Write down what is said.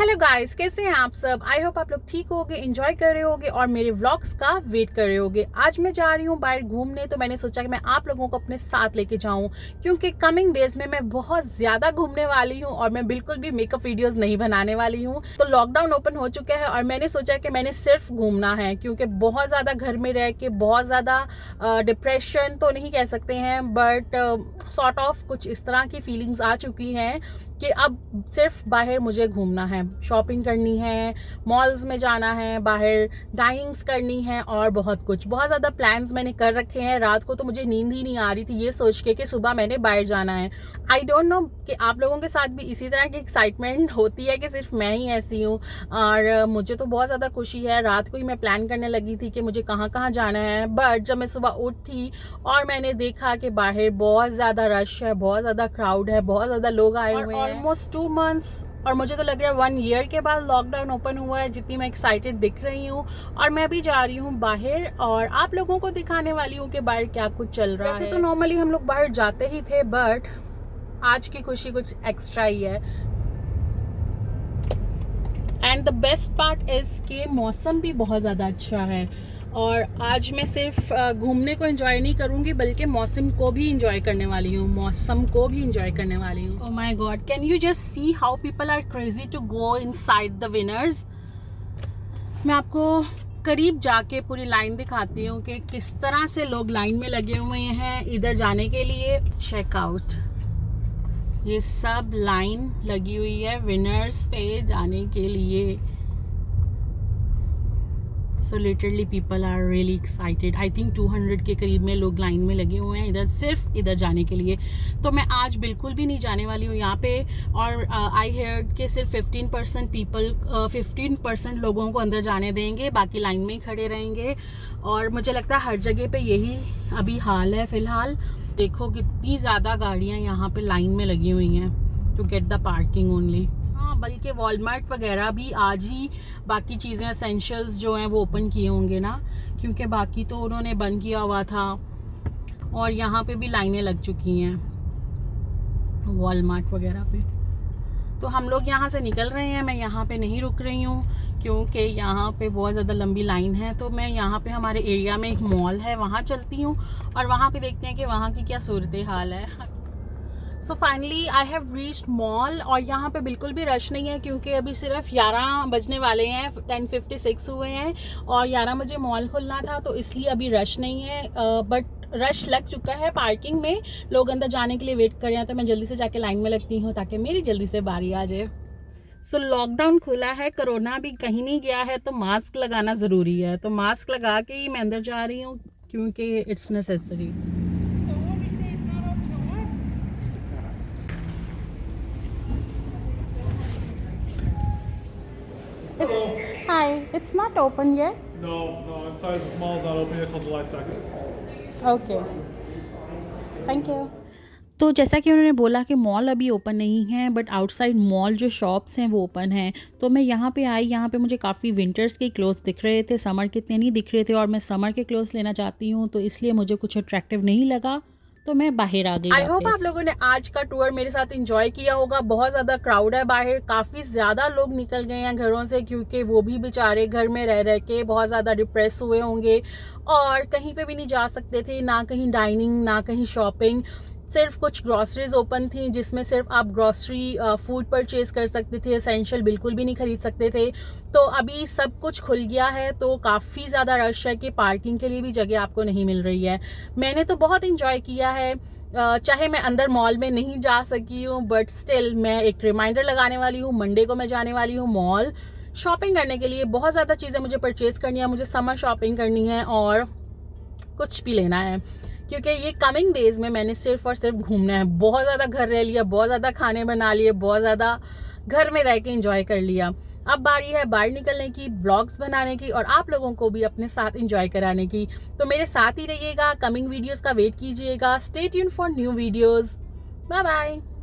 Hello guys, कैसे हैं आप सब। आई होप आप लोग ठीक होगे, एंजॉय कर रहे होगे और मेरे व्लॉग्स का वेट कर रहे होगे। आज मैं जा रही हूँ बाहर घूमने, तो मैंने सोचा कि मैं आप लोगों को अपने साथ लेके जाऊँ, क्योंकि कमिंग डेज में मैं बहुत ज़्यादा घूमने वाली हूँ और मैं बिल्कुल भी मेकअप वीडियोस नहीं बनाने वाली हूँ। तो लॉकडाउन ओपन हो चुका है और मैंने सोचा कि मैंने सिर्फ घूमना है, क्योंकि बहुत ज़्यादा घर में रह के बहुत ज़्यादा डिप्रेशन तो नहीं कह सकते हैं, बट सॉर्ट ऑफ कुछ इस तरह की फीलिंग्स आ चुकी हैं कि अब सिर्फ बाहर मुझे घूमना है, शॉपिंग करनी है, मॉल्स में जाना है, बाहर डाइनिंग्स करनी है और बहुत कुछ। बहुत ज़्यादा प्लान्स मैंने कर रखे हैं। रात को तो मुझे नींद ही नहीं आ रही थी ये सोच के कि सुबह मैंने बाहर जाना है। आई डोंट नो कि आप लोगों के साथ भी इसी तरह की एक्साइटमेंट होती है कि सिर्फ मैं ही ऐसी हूँ। और मुझे तो बहुत ज़्यादा खुशी है। रात को ही मैं प्लान करने लगी थी कि मुझे कहाँ कहाँ जाना है, बट जब मैं सुबह उठी और मैंने देखा कि बाहर बहुत ज़्यादा रश है, बहुत ज़्यादा क्राउड है, बहुत ज़्यादा लोग आए हुए हैं, ऑलमोस्ट 2 months और मुझे तो लग रहा है 1 year के बाद लॉकडाउन ओपन हुआ है, जितनी मैं एक्साइटेड दिख रही हूँ। और मैं भी जा रही हूँ बाहर और आप लोगों को दिखाने वाली हूँ कि बाहर क्या कुछ चल रहा है। वैसे तो नॉर्मली हम लोग बाहर जाते ही थे, बट आज की खुशी कुछ एक्स्ट्रा ही है। And the best part is कि मौसम भी बहुत ज़्यादा अच्छा है और आज मैं सिर्फ घूमने को एंजॉय नहीं करूंगी, बल्कि मौसम को भी एंजॉय करने वाली हूँ। Oh my god, can you just see how people are crazy to go inside the winners. मैं आपको करीब जाके पूरी लाइन दिखाती हूँ कि किस तरह से लोग लाइन में लगे हुए हैं इधर जाने के लिए। चेकआउट, ये सब लाइन लगी हुई है विनर्स पे जाने के लिए। So literally people are really excited. I think 200 के करीब में लोग लाइन में लगे हुए हैं इधर, सिर्फ इधर जाने के लिए। तो मैं आज बिल्कुल भी नहीं जाने वाली हूँ यहाँ पे। और आई हेयर्ड के सिर्फ 15% लोगों को अंदर जाने देंगे, बाकी लाइन में ही खड़े रहेंगे। और मुझे लगता है हर जगह पे यही अभी हाल है फिलहाल। देखो कितनी ज़्यादा गाड़ियाँ यहाँ पे लाइन में लगी हुई हैं to get the parking only. हाँ, बल्कि वॉलमार्ट वगैरह भी आज ही बाकी चीज़ें एसेंशियल्स जो हैं वो ओपन किए होंगे ना, क्योंकि बाकी तो उन्होंने बंद किया हुआ था। और यहाँ पे भी लाइनें लग चुकी हैं वॉलमार्ट वगैरह पे। तो हम लोग यहाँ से निकल रहे हैं। मैं यहाँ पे नहीं रुक रही हूँ क्योंकि यहाँ पे बहुत ज़्यादा लंबी लाइन है। तो मैं यहाँ पे हमारे एरिया में एक मॉल है, वहाँ चलती हूँ और वहाँ पे देखते हैं कि वहाँ की क्या सूरत हाल है। So finally I have reached mall और यहाँ पे बिल्कुल भी रश नहीं है, क्योंकि अभी सिर्फ 11 बजने वाले हैं, 10:56 हुए हैं और 11 बजे मॉल खुलना था, तो इसलिए अभी रश नहीं है। बट रश लग चुका है पार्किंग में, लोग अंदर जाने के लिए वेट कर रहे हैं। तो मैं जल्दी से जाके लाइन में लगती हूँ ताकि मेरी जल्दी से बारी आ जाए। सो लॉकडाउन खुला है, कोरोना भी कहीं नहीं गया है, तो मास्क लगाना ज़रूरी है। तो मास्क लगा के ही मैं अंदर जा रही हूँ क्योंकि it's necessary. Hi, it's not open yet. No, inside the mall's not open until July 2nd. Okay. Thank you. तो जैसा कि उन्होंने बोला कि मॉल अभी ओपन नहीं है, बट आउटसाइड मॉल जो शॉप्स हैं वो ओपन हैं। तो मैं यहाँ पे आई, यहाँ पे मुझे काफ़ी विंटर्स के क्लोथ्स दिख रहे थे, समर के इतने नहीं दिख रहे थे और मैं समर के क्लोथ्स लेना चाहती हूँ, तो इसलिए मुझे कुछ अट्रैक्टिव नहीं लगा, तो मैं बाहर आ गई। आई होप आप लोगों ने आज का टूर मेरे साथ एंजॉय किया होगा। बहुत ज़्यादा क्राउड है बाहर, काफ़ी ज़्यादा लोग निकल गए हैं घरों से, क्योंकि वो भी बेचारे घर में रह रह के बहुत ज़्यादा डिप्रेस हुए होंगे और कहीं पे भी नहीं जा सकते थे, ना कहीं डाइनिंग ना कहीं शॉपिंग। सिर्फ कुछ ग्रॉसरीज ओपन थी जिसमें सिर्फ आप ग्रॉसरी फूड परचेज कर सकते थे, एसेंशियल बिल्कुल भी नहीं खरीद सकते थे। तो अभी सब कुछ खुल गया है, तो काफ़ी ज़्यादा रश है कि पार्किंग के लिए भी जगह आपको नहीं मिल रही है। मैंने तो बहुत इंजॉय किया है, चाहे मैं अंदर मॉल में नहीं जा सकी हूँ, बट स्टिल मैं एक रिमाइंडर लगाने वाली हूँ। मंडे को मैं जाने वाली हूँ मॉल शॉपिंग करने के लिए। बहुत ज़्यादा चीज़ें मुझे परचेज़ करनी है, मुझे समर शॉपिंग करनी है और कुछ भी लेना है, क्योंकि ये कमिंग डेज में मैंने सिर्फ और सिर्फ घूमना है। बहुत ज़्यादा घर रह लिया, बहुत ज़्यादा खाने बना लिए, बहुत ज़्यादा घर में रह के एंजॉय कर लिया। अब बारी है बाहर निकलने की, ब्लॉग्स बनाने की और आप लोगों को भी अपने साथ एंजॉय कराने की। तो मेरे साथ ही रहिएगा, कमिंग वीडियोस का वेट कीजिएगा। Stay tuned for new videos. Bye bye.